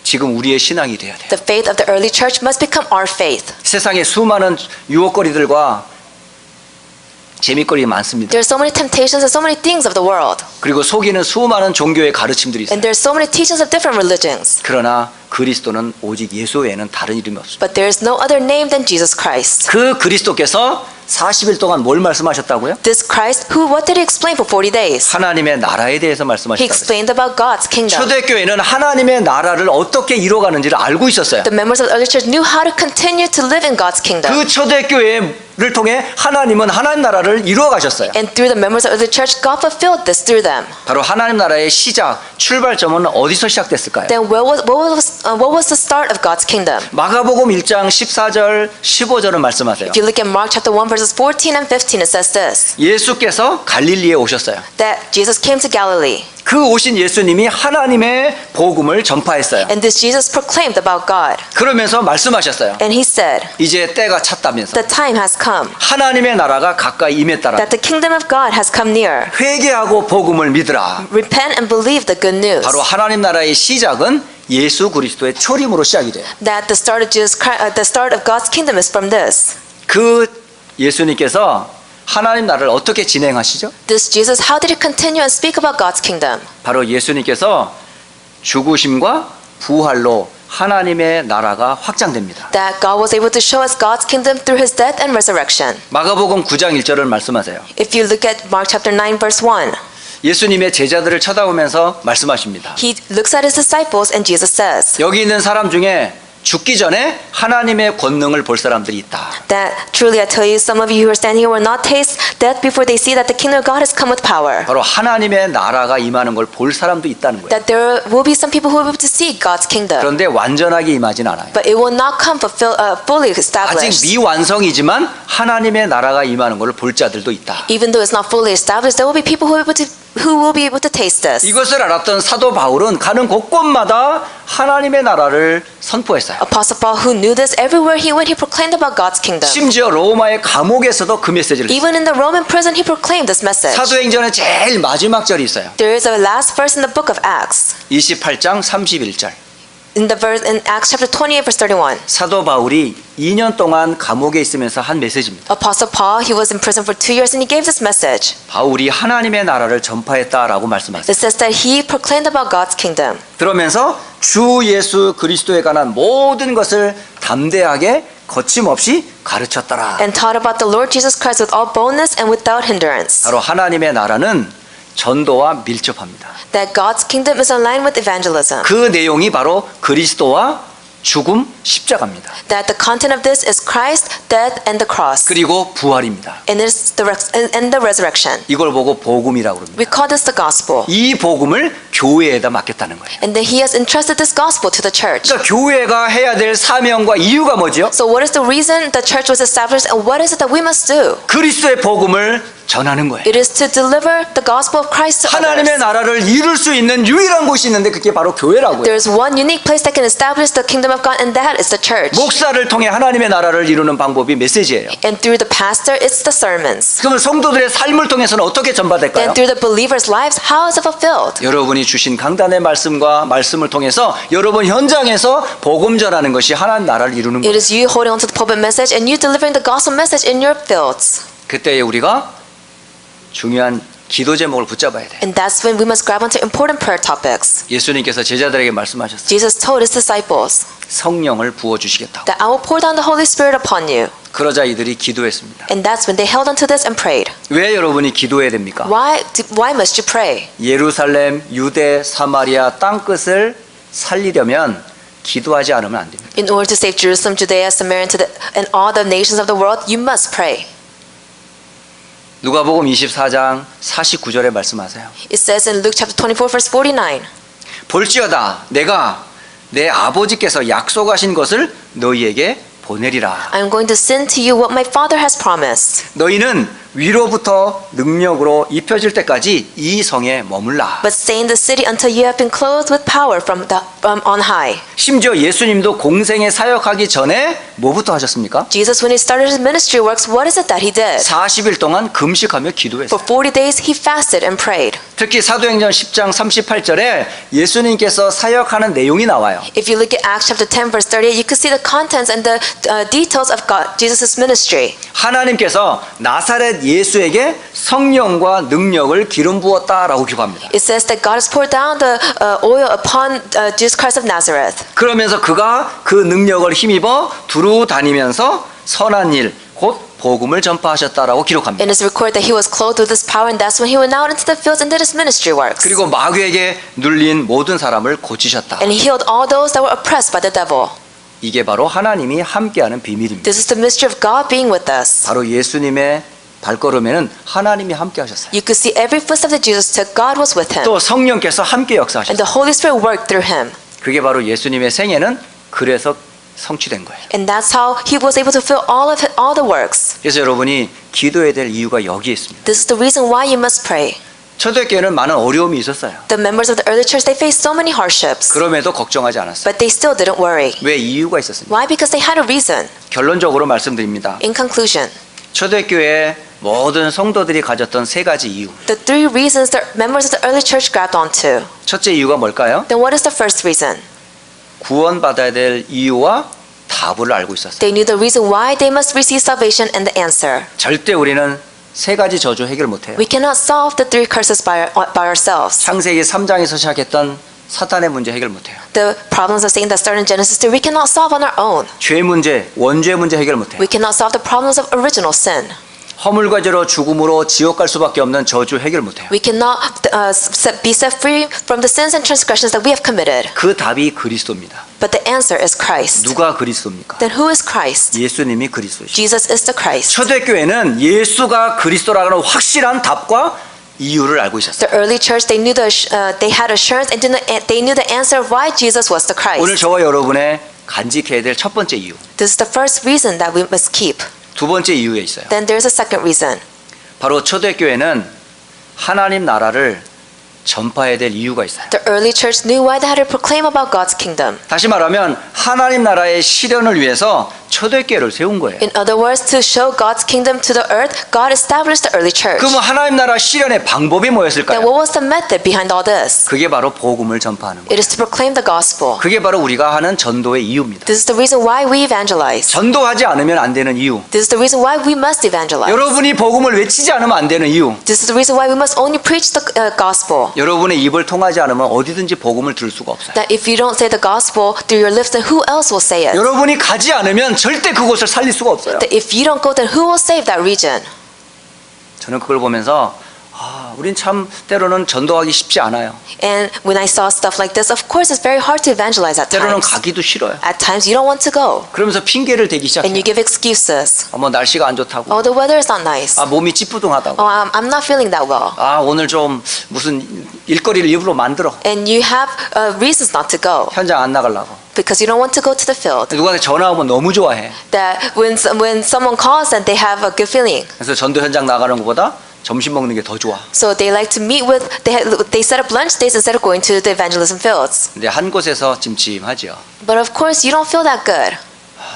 지금 우리의 신앙이 돼야 돼요. The faith of the early church must become our faith. 세상에 수많은 유혹거리들과 재미거리 많습니다. There are so many temptations and so many things of the world. 그리고 속이는 수많은 종교의 가르침들이 있어요. And there are so many teachings of different religions. 그러나 그리스도는 오직 예수 외에는 다른 이름이 없습니다. But there is no other name than Jesus Christ. 그 그리스도께서 40일 동안 뭘 말씀하셨다고요? This Christ, what did he explain for 40 days? 하나님의 나라에 대해서 He 말씀하셨다고요. explained about God's kingdom. 초대교회는 하나님의 나라를 어떻게 이루어가는지를 알고 있었어요. The members of the early church knew how to continue to live in God's kingdom. 그 초대교회를 통해 하나님은 하나님 나라를 이루어 가셨어요. And through the members of the church, God fulfilled this through them. 바로 하나님 나라의 시작, 출발점은 어디서 시작됐을까요? Then what was the start of God's kingdom? 마가복음 1장 14절, 15절은 말씀하세요. If you look at Mark chapter 1 verses 14 and 15, it says this, 예수께서 갈릴리에 오셨어요. that Jesus came to Galilee. 그 오신 예수님이 하나님의 복음을 전파했어요. And this Jesus proclaimed about God. 그러면서 말씀하셨어요. And he said, 이제 때가 찼다면서. the time has come, 하나님의 나라가 가까이 임했다라. that the kingdom of God has come near. 회개하고 복음을 믿으라. Repent and believe the good news. 바로 하나님 나라의 시작은 예수 그리스도의 초림으로 시작이 돼요. That the start of the start of God's kingdom is from this. 그 예수님께서 하나님 나라를 어떻게 진행하시죠? This Jesus, how did he continue and speak about God's kingdom? 바로 예수님께서 죽으심과 부활로 하나님의 나라가 확장됩니다. That God was able to show us God's kingdom through his death and resurrection. 마가복음 9장 1절을 말씀하세요. If you look at Mark chapter 9 verse 1, 예수님의 제자들을 쳐다보면서 말씀하십니다. he looks at his disciples and Jesus says 여기 있는 사람 중에 죽기 전에 하나님의 권능을 볼 사람들이 있다. that truly I tell you, some of you who are standing here will not taste death before they see that the kingdom of God has come with power. 바로 하나님의 나라가 임하는 걸 볼 사람도 있다는 거예요. That there will be some people who will be able to see God's kingdom. 그런데 완전하게 임하진 않아요. But it will not come fully 아직 established. 미완성이지만 하나님의 나라가 임하는 걸 볼 자들도 있다. Even though it's not fully established, there will be people who will be able to taste this. 이것을 알았던 사도 바울은 가는 곳곳마다 하나님의 나라를 선포했어요. Apostle Paul, who knew this, everywhere he went, he proclaimed about God's kingdom. 심지어 로마의 감옥에서도 그 메시지를 했어요. Even in the Roman prison, he proclaimed this message. 사도행전의 제일 마지막 절이 있어요. There is a last verse in the book of Acts. 28장 31절. In Acts chapter 28, verse 31, 사도 바울이 2년 동안 감옥에 있으면서 한 메시지입니다. Apostle Paul, he was in prison for 2 years and he gave this message. 바울이 하나님의 나라를 전파했다라고 말씀하세요. It says that he proclaimed about God's kingdom. 그러면서 주 예수 그리스도에 관한 모든 것을 담대하게 거침없이 가르쳤더라. And taught about the Lord Jesus Christ with all boldness and without hindrance. 바로 하나님의 나라는 전도와 밀접합니다. That God's kingdom is aligned with evangelism. 그 내용이 바로 그리스도와 죽음, 십자가입니다. That the content of this is Christ, death, and the cross. 그리고 부활입니다. And the resurrection. 이걸 보고 복음이라고 합니다. We call this the gospel. 이 복음을 교회에다 맡겼다는 거예요. And then he has entrusted this gospel to the church. 그러니까 교회가 해야 될 사명과 이유가 뭐죠? So what is the reason the church was established and what is it that we must do? 그리스도의 복음을 전하는 거예요. It is to deliver the gospel of Christ to 하나님의 others. 나라를 이룰 수 있는 유일한 곳이 있는데 그게 바로 교회라고요. There is one unique place that can establish the kingdom of God and that is the church. 목사를 통해 하나님의 나라를 이루는 방법이 메시지예요. And through the pastor, it's the sermons. 그러면 성도들의 삶을 통해서는 어떻게 전파될까요? Then through the believers' lives, how is it fulfilled? 여러분이 주신 강단의 말씀과 말씀을 통해서 여러분 현장에서 복음 전하는 것이 하나님 나라를 이루는 It 거예요. is you holding on to the pulpit message and you delivering the gospel message in your fields. 그때에 우리가 중요한 기도 제목을 붙잡아야 돼요. And that's when we must grab onto important prayer topics. 예수님께서 제자들에게 말씀하셨어요. Jesus told his disciples 성령을 부어주시겠다고. that I will pour down the Holy Spirit upon you. 그러자 이들이 기도했습니다. And that's when they held onto this and prayed. 왜 여러분이 기도해야 됩니까? Why must you pray? 예루살렘, 유대, 사마리아 땅끝을 살리려면 기도하지 않으면 안 됩니다. In order to save Jerusalem, Judea, Samaria, and all the nations of the world, you must pray. 누가복음 24장 49절에 말씀하세요. It says in Luke chapter 24, verse 49. 볼지어다 내가 내 아버지께서 약속하신 것을 너희에게 보내리라. I am going to send to you what my Father has promised. 너희는 위로부터 능력으로 입혀질 때까지 이 성에 머물라. But stay in the city until you have been clothed with power from on high. 심지어 예수님도 공생에 사역하기 전에 뭐부터 하셨습니까? Jesus, when he started his ministry works, what is it that he did? 40일 동안 금식하며 For 기도했어요. 40 days, he fasted and prayed. 특히 사도행전 10장 38절에 예수님께서 사역하는 내용이 나와요. If you look at Acts chapter 10, verse 38, you can see the contents and the details of Jesus' ministry. 하나님께서 나사렛 예수에게 성령과 능력을 기름 부었다라고 기록합니다. It says that God has poured down the oil upon Jesus Christ of Nazareth. 그러면서 그가 그 능력을 힘입어 두루 다니면서 선한 일, 곧 복음을 전파하셨다라고 기록합니다. And it's recorded that he was clothed with this power, and that's when he went out into the fields and did his ministry works. 그리고 마귀에게 눌린 모든 사람을 고치셨다. And he healed all those that were oppressed by the devil. 이게 바로 하나님이 함께하는 비밀입니다. This is the mystery of God being with us. 바로 예수님의 발걸음에는 하나님이 함께하셨어요. You could see every footstep that Jesus took, God was with him. 또 성령께서 함께 And 역사하셨어요. the Holy Spirit worked through him. 그게 바로 예수님의 생애는 그래서 성취된 거예요. And that's how he was able to fulfill all the works. 그래서 여러분이 기도해야 될 이유가 여기에 있습니다. This is the reason why you must pray. 초대교회는 많은 어려움이 있었어요. The members of the early church, they faced so many hardships, 그럼에도 걱정하지 않았어요. but they still didn't worry. 왜 이유가 있었습니까? Why? Because they had a reason. 결론적으로 말씀드립니다. In conclusion, 초대교회 모든 성도들이 가졌던 세 가지 이유. the three reasons the members of the early church grabbed onto. 첫째 이유가 뭘까요? Then what is the first reason? 구원받아야 될 이유와 답을 알고 있었어요. They knew the reason why they must receive salvation and the answer. 절대 우리는 세 가지 저주 해결 못해요. We cannot solve the three curses by ourselves. 창세기 3장에서 시작했던 사탄의 문제 해결 못해요. The problems of Satan that started in Genesis 2, we cannot solve on our own. 죄 문제, 원죄 문제 해결 못해요. We cannot solve the problems of original sin. 허물과 죄로 죽음으로 지옥 갈 수밖에 없는 저주 해결 못해요. We cannot be set free from the sins and transgressions that we have committed. 그 답이 그리스도입니다. But the answer is Christ. 누가 그리스도입니까? Then who is Christ? 예수님이 그리스도시죠. Jesus is the Christ. 초대교회는 예수가 그리스도라는 확실한 답과 이유를 알고 있었어요. The early church, they had assurance and they knew the answer of why Jesus was the 오늘 Christ. 저와 여러분의 간직해야 될 첫 번째 이유. This is the first reason that we must keep. 두 번째 이유에 있어요. Then there's a second reason. 바로 초대교회는 하나님 나라를 전파해야 될 이유가 있어요. The early church knew why they had to proclaim about God's kingdom. 다시 말하면 하나님 나라의 실현을 위해서 초대교회를 세운 거예요. In other words, to show God's kingdom to the earth, God established the early church. 그럼 하나님 나라 실현의 방법이 Then 뭐였을까요? what was the method behind all this? 그게 바로 복음을 전파하는 거예요. It is to proclaim the gospel. 그게 바로 우리가 하는 전도의 이유입니다. This is the reason why we evangelize. 전도하지 않으면 안 되는 이유. This is the reason why we must evangelize. 여러분이 복음을 외치지 않으면 안 되는 이유. This is the reason why we must only preach the gospel. 여러분의 입을 통하지 않으면 어디든지 복음을 들을 수가 없어요. That if you don't say the gospel through your lips, then who else will say it? 여러분이 가지 않으면 절대 그곳을 살릴 수가 없어요. That if you don't go, then who will save that region? 저는 그걸 보면서 우린 참 때로는 전도하기 쉽지 않아요. And when I saw stuff like this, of course, it's very hard to evangelize at 때로는 times. 가기도 싫어요. At times, you don't want to go, 그러면서 핑계를 대기 시작해요. and you give excuses. 뭐 날씨가 안 좋다고. Oh, the weather is not nice. 몸이 찌뿌둥하다고. Oh, I'm not feeling that well. 오늘 좀 무슨 일거리를 일부러 만들어. And you have reasons not to go 현장 안 나가려고. because you don't want to go to the field. 누구한테 전화 오면 너무 좋아해. That when someone calls, and they have a good feeling. 그래서 전도 현장 나가는 것보다 점심 먹는 게 더 좋아. So they like to meet with. They set up lunch days instead of going to the evangelism fields. 근데 한 곳에서 찜찜하죠. But of course, you don't feel that good.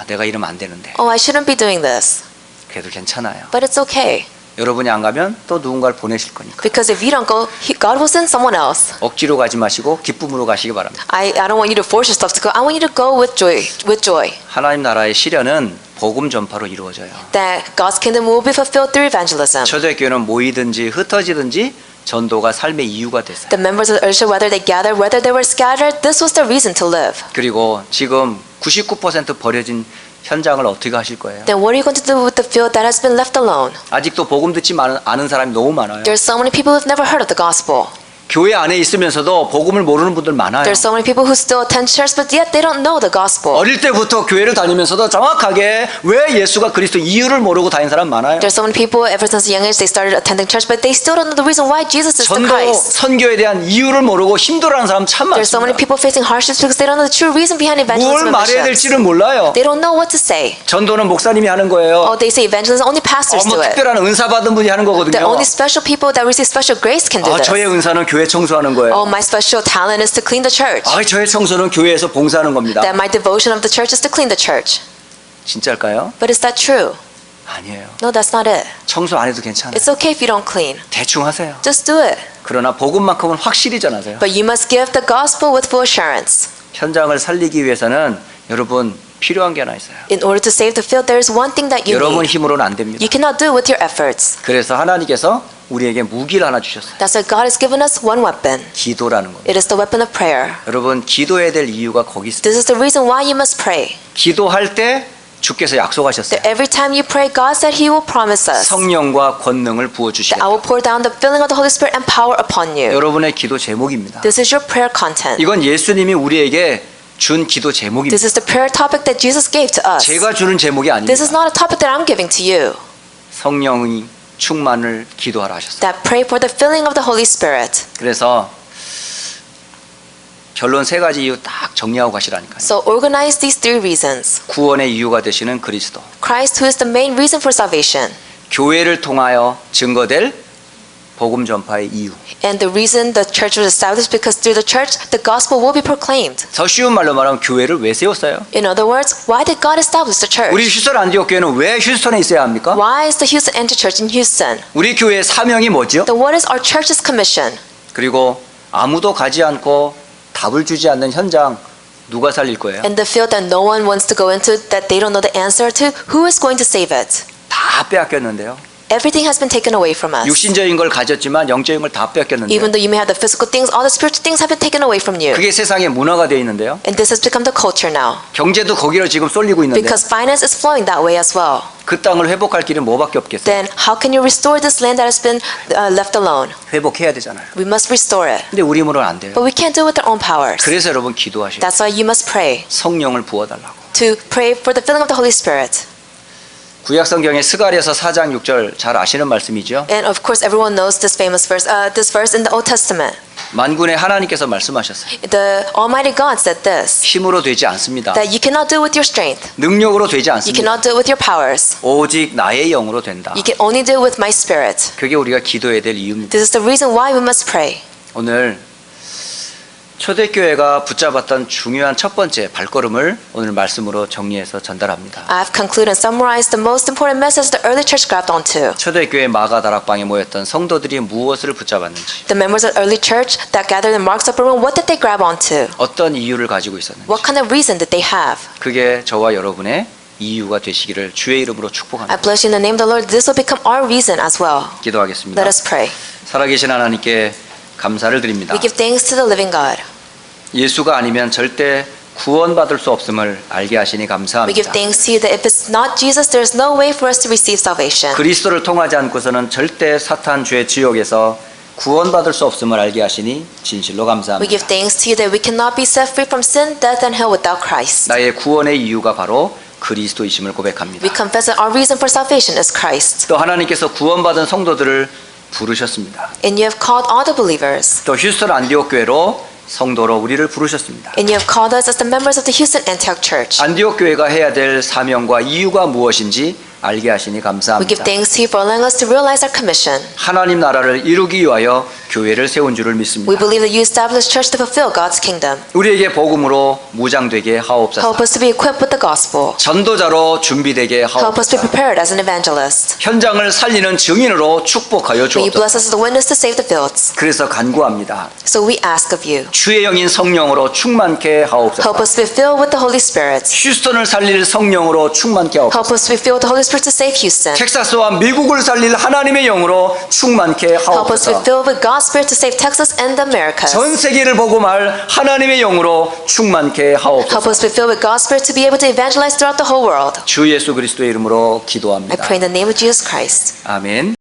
내가 이러면 안 되는데. Oh, I shouldn't be doing this. 그래도 괜찮아요. But it's okay. 여러분이 안 가면 또 누군가를 보내실 거니까. Because if you don't go, God will send someone else. 억지로 가지 마시고 기쁨으로 가시기 바랍니다. I don't want you to force yourself to go. I want you to go with joy. With joy. 하나님 나라의 실현은 복음 전파로 이루어져요. That God's kingdom will be fulfilled through evangelism. 초대교회는 모이든지 흩어지든지 전도가 삶의 이유가 됐어요. The members of the earth, whether they gathered, whether they were scattered, this was their reason to live. 그리고 지금 99% 버려진 현장을 어떻게 하실 거예요? Then what are you going to do with the field that has been left alone? 아직도 복음 듣지 않은 사람이 너무 많아요. There's so many people who've never heard of the gospel. 교회 안에 있으면서도 복음을 모르는 분들 많아요. There's so many people who still attend church, but yet they don't know the gospel. 어릴 때부터 교회를 다니면서도 정확하게 왜 예수가 그리스도 이유를 모르고 다닌 사람 많아요. There's so many people ever since a young age they started attending church, but they still don't know the reason why Jesus is the 전도 Christ. 선교에 대한 이유를 모르고 힘들어하는 사람 참 There's so many 많습니다. people facing hardships because they don't know the true reason behind 뭘 evangelism and 말해야 missions. 될지를 몰라요. They don't know what to say. 전도는 목사님이 하는 거예요. Oh, they say evangelism only pastors 뭐 do it. 특별한 은사 받은 분이 하는 거거든요. That only special people that receive special grace can do this. 저의 은사는 교회 청소하는 거예요. Oh, my special talent is to clean the church. 저의 청소는 교회에서 봉사하는 겁니다. That my devotion of the church is to clean the church. 진짜일까요? But is that true? 아니에요. No, that's not it. 청소 안 해도 괜찮아요. It's okay if you don't clean. 대충 하세요. Just do it. 그러나 복음만큼은 확실히 전하세요. But you must give the gospel with full assurance. 현장을 살리기 위해서는 여러분 필요한 게 하나 있어요. In order to save the field, there is one thing that you 여러분 need. 힘으로는 안 됩니다. You cannot do it with your efforts. 그래서 하나님께서 우리에게 무기를 하나 주셨어요. That's why God has given us one weapon. 기도라는 겁니다. It is the weapon of prayer. 여러분 기도해야 될 이유가 거기 있습니다. This is the reason why you must pray. 기도할 때 주께서 약속하셨어요. That every time you pray, God said He will promise us 성령과 권능을 부어 that I 주시겠다. will pour down the filling of the Holy Spirit and power upon you. 여러분의 기도 제목입니다. This is your prayer content. 이건 예수님이 우리에게 준 기도 제목입니다. This is the prayer topic that Jesus gave to us. 제가 주는 제목이 아닙니다. This is not a topic that I'm giving to you. 성령의 충만을 기도하라 하셨어요. That pray for the filling of the Holy Spirit. 그래서 결론 세 가지 이유 딱 정리하고 가시라니까요. So organize these three reasons. 구원의 이유가 되시는 그리스도. Christ, who is the main reason for salvation. 교회를 통하여 증거될 복음 전파의 이유. And the reason the church was established because through the church, the gospel will be proclaimed. 더 쉬운 말로 말하면 교회를 왜 세웠어요? In other words, why did God establish the church? 우리 휴스턴 안디옥 교회는 왜 휴스턴에 있어야 합니까? Why is the Houston Anti-Church in Houston? 우리 교회의 사명이 뭐죠? Then what is our church's commission? 그리고 아무도 가지 않고 답을 주지 않는 현장 누가 살릴 거예요? And the field that no one wants to go into, that they don't know the answer to, who is going to save it? 다 빼앗겼는데요. Everything has been taken away from us. 육신적인 걸 가졌지만 영적인 걸 다 뺏겼는데요. Even though you may have the physical things, all the spiritual things have been taken away from you. 그게 세상의 문화가 되어 있는데요. And this has become the culture now. 경제도 거기로 지금 쏠리고 있는데 Because finance is flowing that way as well. 그 땅을 회복할 길은 뭐밖에 없겠어요? Then how can you restore this land that has been left alone? 회복해야 되잖아요. We must restore it. 근데 우리 힘으로는 안 돼요. But we can't do it with our own powers. 그래서 여러분 기도하시고 That's why you must pray. 성령을 부어달라고. To pray for the filling of the Holy Spirit. 구약 성경의 스가랴서 4장 6절 잘 아시는 말씀이죠. And of course, everyone knows this famous verse. This verse in the Old Testament. 만군의 하나님께서 말씀하셨어요. The Almighty God said this: 힘으로 되지 않습니다. that you cannot do it with your strength. 능력으로 되지 You 않습니다. cannot do it with your powers. 오직 나의 영으로 된다. You can only do it with my Spirit. 그게 우리가 기도해야 될 이유입니다. This is the reason why we must pray. 오늘 초대교회가 붙잡았던 중요한 첫 번째 발걸음을 오늘 말씀으로 정리해서 전달합니다. I've concluded and summarized the most important message the early church grabbed onto. 초대교회 마가 다락방에 모였던 성도들이 무엇을 붙잡았는지, The members of the early church that gathered in Mark's upper room, what did they grab onto? 어떤 이유를 가지고 있었는지, What kind of reason did they have? 그게 저와 여러분의 이유가 되시기를 주의 이름으로 I 축복합니다. bless you in the name of the Lord. This will become our reason as well. 기도하겠습니다. Let us pray. 살아계신 하나님께 감사를 드립니다. We give thanks to the living God. 예수가 아니면 절대 구원받을 수 없음을 알게 하시니 We 감사합니다. give thanks to you that if it's not Jesus, there is no way for us to receive salvation. 그리스도를 통하지 않고서는 절대 사탄 죄 지옥에서 구원받을 수 없음을 알게 하시니 진실로 We 감사합니다. give thanks to you that we cannot be set free from sin, death, and hell without Christ. 나의 구원의 이유가 바로 그리스도이심을 We 고백합니다. confess that our reason for salvation is Christ. 또 하나님께서 구원받은 성도들을 부르셨습니다. And you have called all the believers. 또 휴스턴 안디옥 교회로 성도로 우리를 부르셨습니다. And you have called us as the members of the Houston Antioch Church. 안디옥 교회가 해야 될 사명과 이유가 무엇인지 알게 하시니 We give 감사합니다. thanks to you for allowing us to realize our commission. 하나님 나라를 이루기 위하여 교회를 세운 줄을 We 믿습니다. believe that you established church to fulfill God's kingdom. 우리에게 복음으로 무장되게 하옵소서. Help us to be equipped with the gospel. 전도자로 준비되게 Help us to be 하옵소서. prepared as an evangelist. 현장을 살리는 증인으로 축복하여 May you 주옵소서. bless us as a witness to save the fields. 그래서 간구합니다. So we ask of you. 주의 영인 성령으로 충만케 하옵소서. Help us to be filled with the Holy Spirit. 휴스턴을 살릴 성령으로 충만케 하옵소서. Help us to be filled with the Holy Spirit to save Houston. 텍사스와 미국을 살릴 하나님의 영으로 충만케 Help us to be 하옵소서. filled with God's Spirit to save Texas and the Americas. 전 세계를 복음할 하나님의 영으로 충만케 Help 하옵소서. us to be filled with God's Spirit to be able to evangelize throughout the whole world. 주 예수 그리스도의 이름으로 I 기도합니다. pray in the name of Jesus Christ. 아멘.